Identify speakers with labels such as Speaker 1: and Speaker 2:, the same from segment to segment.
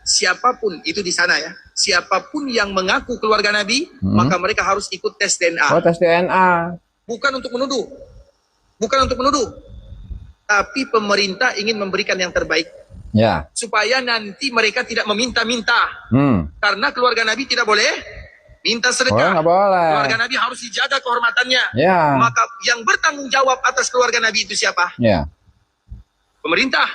Speaker 1: siapapun itu di sana ya, siapapun yang mengaku keluarga Nabi, maka mereka harus ikut tes DNA.
Speaker 2: Oh, tes DNA.
Speaker 1: Bukan untuk menuduh, tapi pemerintah ingin memberikan yang terbaik.
Speaker 2: Ya.
Speaker 1: Supaya nanti mereka tidak meminta-minta. Karena keluarga Nabi tidak boleh minta sedekah.
Speaker 2: Nggak boleh.
Speaker 1: Keluarga Nabi harus dijaga kehormatannya.
Speaker 2: Ya.
Speaker 1: Maka yang bertanggung jawab atas keluarga Nabi itu siapa?
Speaker 2: Ya.
Speaker 1: Pemerintah.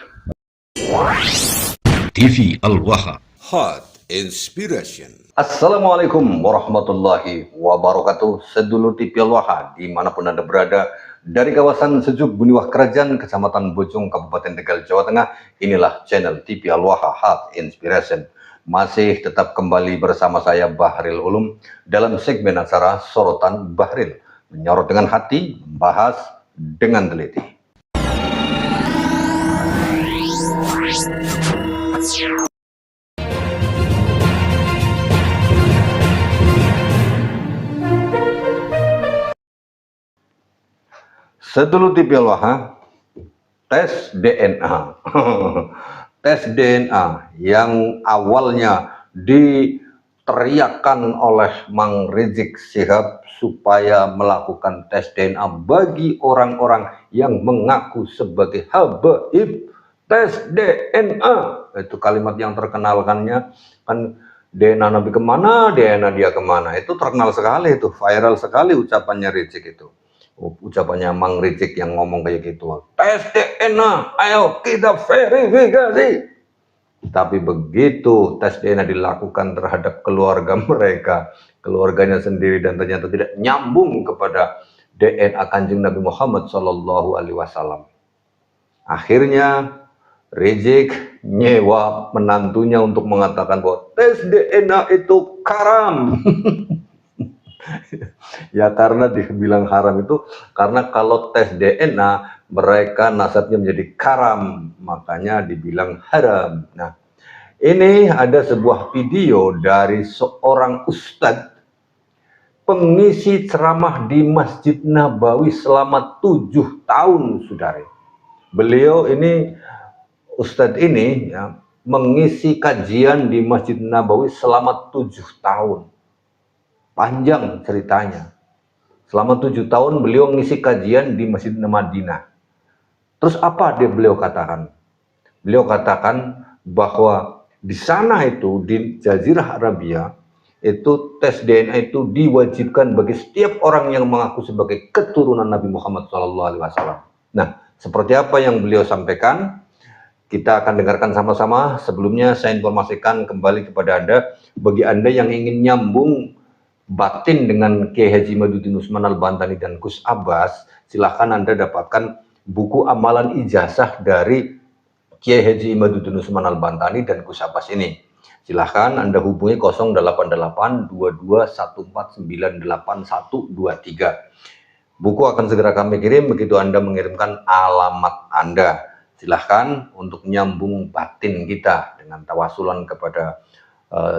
Speaker 3: TV Al-Waha.
Speaker 4: Heart Inspiration.
Speaker 5: Assalamualaikum warahmatullahi wabarakatuh. Sedulur TV Al-Waha dimanapun Anda berada, dari kawasan Sejuk Buniwah Kerajaan, Kecamatan Bojong, Kabupaten Tegal, Jawa Tengah, inilah channel TV Al-Waha Heart Inspiration. Masih tetap kembali bersama saya Bahril Ulum dalam segmen acara Sorotan Bahril, menyorot dengan hati, membahas dengan teliti. Sedulur TV Al-Waha, tes DNA. Tes DNA yang awalnya diteriakan oleh Mang Rizik Syihab supaya melakukan tes DNA bagi orang-orang yang mengaku sebagai habaib. Tes DNA, itu kalimat yang terkenalkannya kan, DNA Nabi kemana, DNA dia kemana, itu terkenal sekali, itu viral sekali ucapannya Rizik itu. Ucapannya Mang Rizik yang ngomong kayak gitu, tes DNA, ayo kita verifikasi. Tapi begitu tes DNA dilakukan terhadap keluarga mereka, keluarganya sendiri, dan ternyata tidak nyambung kepada DNA Kanjeng Nabi Muhammad SAW. Akhirnya Rizik nyewa menantunya untuk mengatakan bahwa tes DNA itu haram. Ya karena dibilang haram itu karena kalau tes DNA mereka nasabnya menjadi karam, makanya dibilang haram. Nah, ini ada sebuah video dari seorang ustadz pengisi ceramah di Masjid Nabawi selama 7 tahun, saudara. Beliau ini, ustadz ini ya, mengisi kajian di Masjid Nabawi selama 7 tahun. Panjang ceritanya. Selama 7 tahun beliau ngisi kajian di Masjid Madinah. Terus apa beliau katakan? Beliau katakan bahwa di sana itu, di Jazirah Arabia, itu tes DNA itu diwajibkan bagi setiap orang yang mengaku sebagai keturunan Nabi Muhammad SAW. Nah, seperti apa yang beliau sampaikan? Kita akan dengarkan sama-sama. Sebelumnya saya informasikan kembali kepada Anda, bagi Anda yang ingin nyambung batin dengan Kiai Haji Imaduddin Usman Al-Bantani dan Gus Abbas, silahkan Anda dapatkan buku amalan ijazah dari Kiai Haji Imaduddin Usman Al-Bantani dan Gus Abbas ini. Silahkan Anda hubungi 088-2214981123. Buku akan segera kami kirim begitu Anda mengirimkan alamat Anda. Silahkan untuk nyambung batin kita dengan tawasulan kepada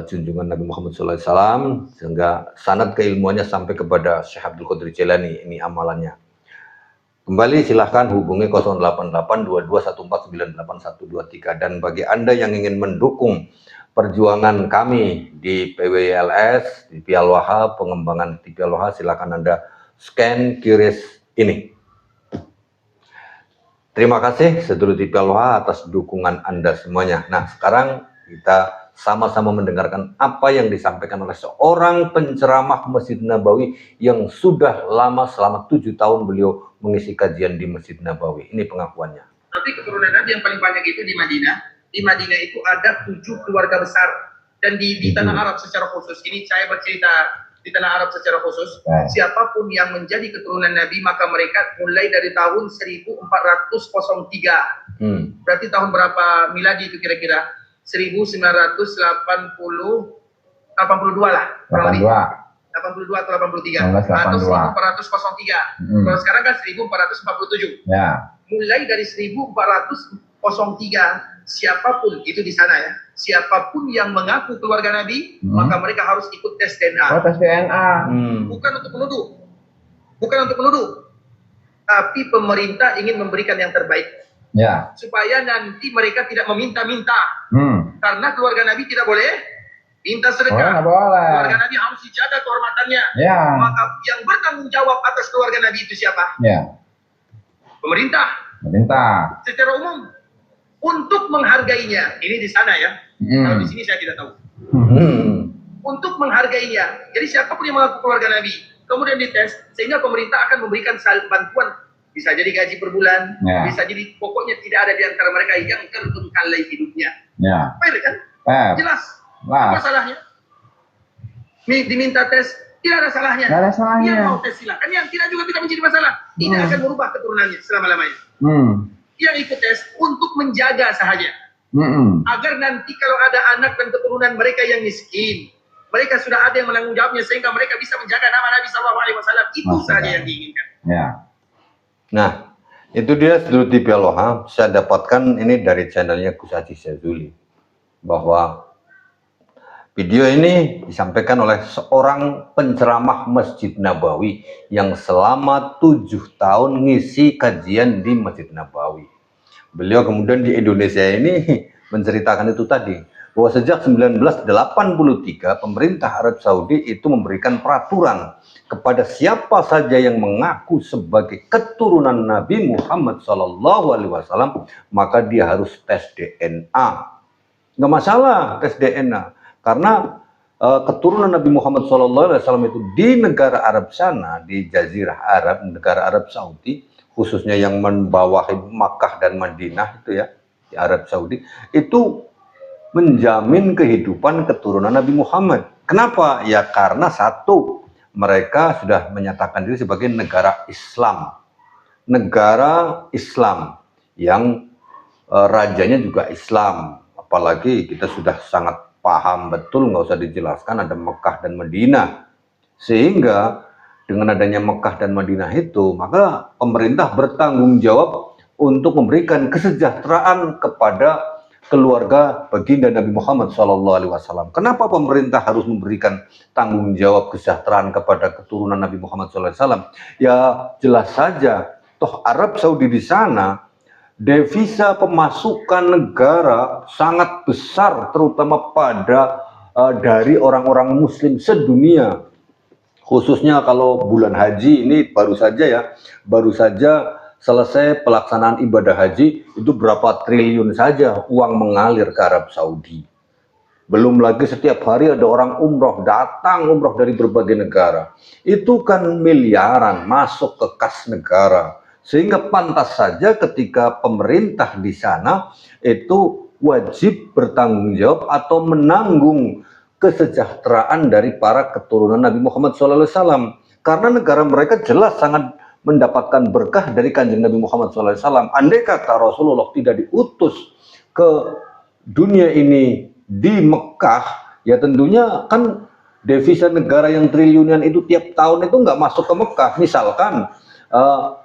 Speaker 5: junjungan Nabi Muhammad SAW, sehingga sanad keilmuannya sampai kepada Syekh Abdul Qadir Jailani. Ini amalannya. Kembali silahkan hubungi 088-2214981123. Dan bagi Anda yang ingin mendukung perjuangan kami di PWLS, di TV Al-Waha, pengembangan TV Al-Waha, silahkan Anda scan QRIS ini. Terima kasih sedulur TV Al-Waha atas dukungan Anda semuanya. Nah, sekarang kita sama-sama mendengarkan apa yang disampaikan oleh seorang penceramah Masjid Nabawi yang sudah lama, selama 7 tahun beliau mengisi kajian di Masjid Nabawi. Ini pengakuannya.
Speaker 1: Tapi keturunan Nabi yang paling banyak itu di Madinah. Di Madinah itu ada 7 keluarga besar. Dan di tanah Arab secara khusus, ini saya bercerita di tanah Arab secara khusus, siapapun yang menjadi keturunan Nabi, maka mereka mulai dari tahun 1403. Berarti tahun berapa miladi itu kira-kira? 1982 lah, kurang lebih 82 atau 83 atau 1403. Kalau sekarang kan 1447. Ya. Mulai dari 1403, siapapun itu di sana ya, siapapun yang mengaku keluarga Nabi, maka mereka harus ikut tes DNA.
Speaker 2: Oh, tes DNA.
Speaker 1: Bukan untuk menuduh, tapi pemerintah ingin memberikan yang terbaik. Ya. Supaya nanti mereka tidak meminta-minta. Karena keluarga Nabi tidak boleh minta sedekah.
Speaker 2: Nggak boleh.
Speaker 1: Keluarga Nabi harus dijaga kehormatannya.
Speaker 2: Ya.
Speaker 1: Maka yang bertanggung jawab atas keluarga Nabi itu siapa?
Speaker 2: Ya.
Speaker 1: Pemerintah.
Speaker 2: Pemerintah.
Speaker 1: Secara umum untuk menghargainya. Ini di sana ya. Kalau di sini saya tidak tahu. Untuk menghargainya. Jadi siapapun yang mengaku keluarga Nabi, kemudian dites, sehingga pemerintah akan memberikan bantuan. Bisa jadi gaji per bulan,
Speaker 2: Ya.
Speaker 1: bisa jadi pokoknya tidak ada di antara mereka yang terbengkalai hidupnya.
Speaker 2: Ya.
Speaker 1: Fair kan? Jelas.
Speaker 2: Lah.
Speaker 1: Apa salahnya? Diminta tes, tidak ada salahnya.
Speaker 2: Nggak ada salahnya.
Speaker 1: Yang mau tes silakan, yang tidak juga tidak menjadi masalah. Tidak akan merubah keturunannya selama-lamanya. Yang ikut tes untuk menjaga sahaja. Agar nanti kalau ada anak dan keturunan mereka yang miskin, mereka sudah ada yang menanggung jawabnya sehingga mereka bisa menjaga nama Nabi SAW. Itu saja yang diinginkan.
Speaker 2: Ya.
Speaker 5: Nah, itu dia seluruh TV Aloha. Saya dapatkan ini dari channelnya Gus Haji Syazuli, bahwa video ini disampaikan oleh seorang penceramah Masjid Nabawi yang selama 7 tahun ngisi kajian di Masjid Nabawi. Beliau kemudian di Indonesia ini menceritakan itu tadi, bahwa sejak 1983 pemerintah Arab Saudi itu memberikan peraturan kepada siapa saja yang mengaku sebagai keturunan Nabi Muhammad SAW, maka dia harus tes DNA. Nggak masalah tes DNA, karena keturunan Nabi Muhammad SAW itu di negara Arab sana, di Jazirah Arab, negara Arab Saudi, khususnya yang membawahi Makkah dan Madinah itu ya, di Arab Saudi, itu menjamin kehidupan keturunan Nabi Muhammad. Kenapa? Ya karena satu, mereka sudah menyatakan diri sebagai negara Islam. Negara Islam yang rajanya juga Islam. Apalagi kita sudah sangat paham betul, nggak usah dijelaskan, ada Mekah dan Madinah. Sehingga dengan adanya Mekah dan Madinah itu, maka pemerintah bertanggung jawab untuk memberikan kesejahteraan kepada keluarga baginda Nabi Muhammad SAW. Kenapa pemerintah harus memberikan tanggung jawab kesejahteraan kepada keturunan Nabi Muhammad SAW? Ya jelas saja, toh Arab Saudi di sana devisa pemasukan negara sangat besar, terutama pada dari orang-orang Muslim sedunia. Khususnya kalau bulan haji ini baru saja selesai pelaksanaan ibadah haji, itu berapa triliun saja uang mengalir ke Arab Saudi. Belum lagi setiap hari ada orang umroh, datang umroh dari berbagai negara. Itu kan miliaran masuk ke kas negara. Sehingga pantas saja ketika pemerintah di sana itu wajib bertanggung jawab atau menanggung kesejahteraan dari para keturunan Nabi Muhammad SAW. Karena negara mereka jelas sangat mendapatkan berkah dari kanjeng Nabi Muhammad SAW. Andai kata Rasulullah tidak diutus ke dunia ini di Mekah, ya tentunya kan devisa negara yang triliunan itu tiap tahun itu nggak masuk ke Mekah. Misalkan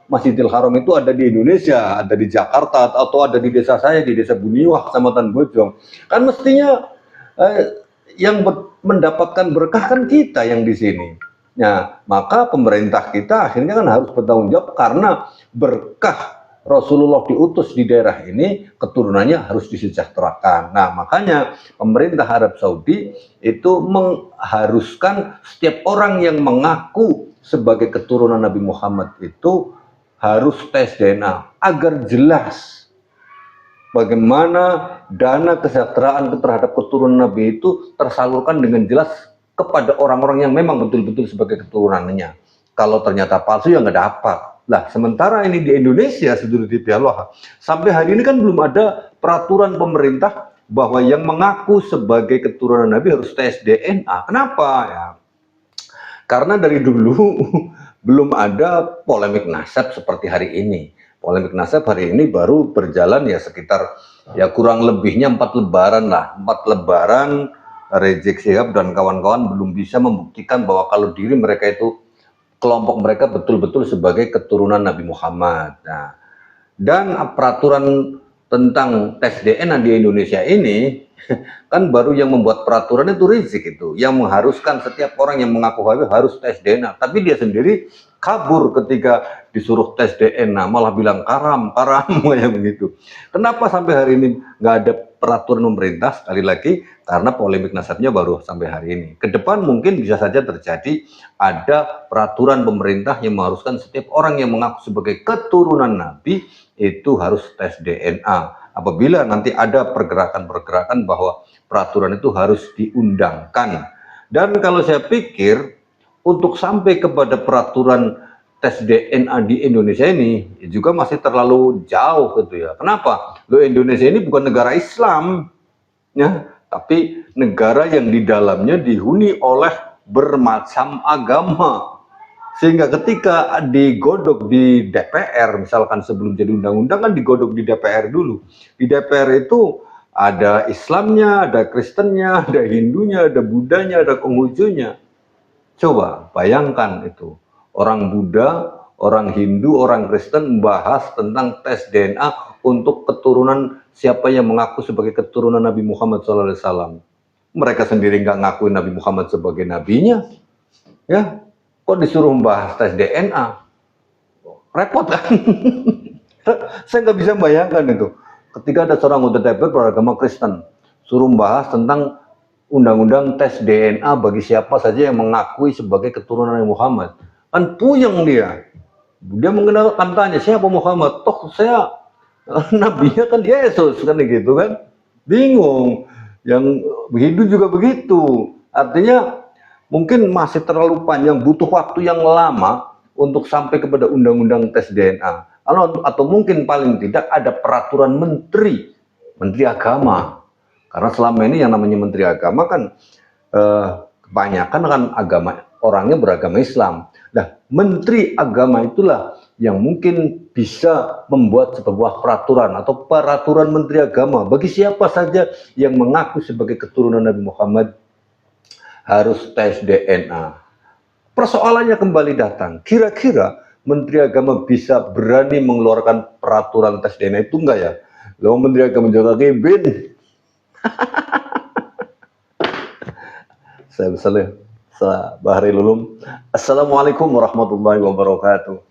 Speaker 5: Masjidil Haram itu ada di Indonesia, ada di Jakarta, atau ada di desa saya, di desa Buniwah, Kecamatan Bojong. Kan mestinya yang mendapatkan berkah kan kita yang di sini. Nah, maka pemerintah kita akhirnya kan harus bertanggung jawab karena berkah Rasulullah diutus di daerah ini, keturunannya harus disejahterakan. Nah, makanya pemerintah Arab Saudi itu mengharuskan setiap orang yang mengaku sebagai keturunan Nabi Muhammad itu harus tes DNA agar jelas bagaimana dana kesejahteraan terhadap keturunan Nabi itu tersalurkan dengan jelas kepada orang-orang yang memang betul-betul sebagai keturunannya. Kalau ternyata palsu ya nggak dapat. Lah, sementara ini di Indonesia, sedulur TV Aloha, sampai hari ini kan belum ada peraturan pemerintah bahwa yang mengaku sebagai keturunan Nabi harus tes DNA. Kenapa? Ya, karena dari dulu belum ada polemik nasab seperti hari ini. Polemik nasab hari ini baru berjalan ya sekitar ya kurang lebihnya 4 lebaran lah. 4 lebaran Rizik Syihab dan kawan-kawan belum bisa membuktikan bahwa kalau diri mereka itu, kelompok mereka betul-betul sebagai keturunan Nabi Muhammad. Nah, dan peraturan tentang tes DNA di Indonesia ini Kan baru yang membuat peraturan itu Rizik itu, yang mengharuskan setiap orang yang mengaku HBP harus tes DNA. Tapi dia sendiri kabur ketika disuruh tes DNA, malah bilang karam kayak begitu. Kenapa sampai hari ini nggak ada peraturan pemerintah? Sekali lagi, karena polemik nasabnya baru sampai hari ini. Ke depan mungkin bisa saja terjadi ada peraturan pemerintah yang mengharuskan setiap orang yang mengaku sebagai keturunan Nabi itu harus tes DNA. Apabila nanti ada pergerakan-pergerakan bahwa peraturan itu harus diundangkan. Dan kalau saya pikir untuk sampai kepada peraturan tes DNA di Indonesia ini juga masih terlalu jauh gitu ya. Kenapa? Loh, Indonesia ini bukan negara Islam ya, tapi negara yang di dalamnya dihuni oleh bermacam agama. Sehingga ketika digodok di DPR, misalkan sebelum jadi undang-undang kan digodok di DPR dulu. Di DPR itu ada Islamnya, ada Kristennya, ada Hindunya, ada Buddhanya, ada Konghucunya. Coba bayangkan itu. Orang Buddha, orang Hindu, orang Kristen membahas tentang tes DNA untuk keturunan siapa yang mengaku sebagai keturunan Nabi Muhammad SAW. Mereka sendiri nggak ngakuin Nabi Muhammad sebagai nabinya. Ya, kok disuruh membahas tes DNA? Repot kan? Saya nggak bisa bayangkan itu. Ketika ada seorang anggota DPR beragama Kristen, suruh membahas tentang undang-undang tes DNA bagi siapa saja yang mengakui sebagai keturunan Nabi Muhammad. Kan puyeng dia. Dia mengenalkan tanya, siapa Muhammad? Toh saya nabinya kan Yesus kan gitu kan. Bingung. Yang Hindu juga begitu. Artinya mungkin masih terlalu panjang, butuh waktu yang lama untuk sampai kepada undang-undang tes DNA. Atau mungkin paling tidak ada peraturan menteri agama. Karena selama ini yang namanya menteri agama kan kebanyakan kan agama orangnya beragama Islam. Nah, menteri agama itulah yang mungkin bisa membuat sebuah peraturan atau peraturan menteri agama bagi siapa saja yang mengaku sebagai keturunan Nabi Muhammad harus tes DNA. Persoalannya kembali datang, kira-kira Menteri Agama bisa berani mengeluarkan peraturan tes DNA itu enggak ya? Lalu Menteri Agama juga bin. Saya Bahril Ulum. Assalamualaikum warahmatullahi wabarakatuh.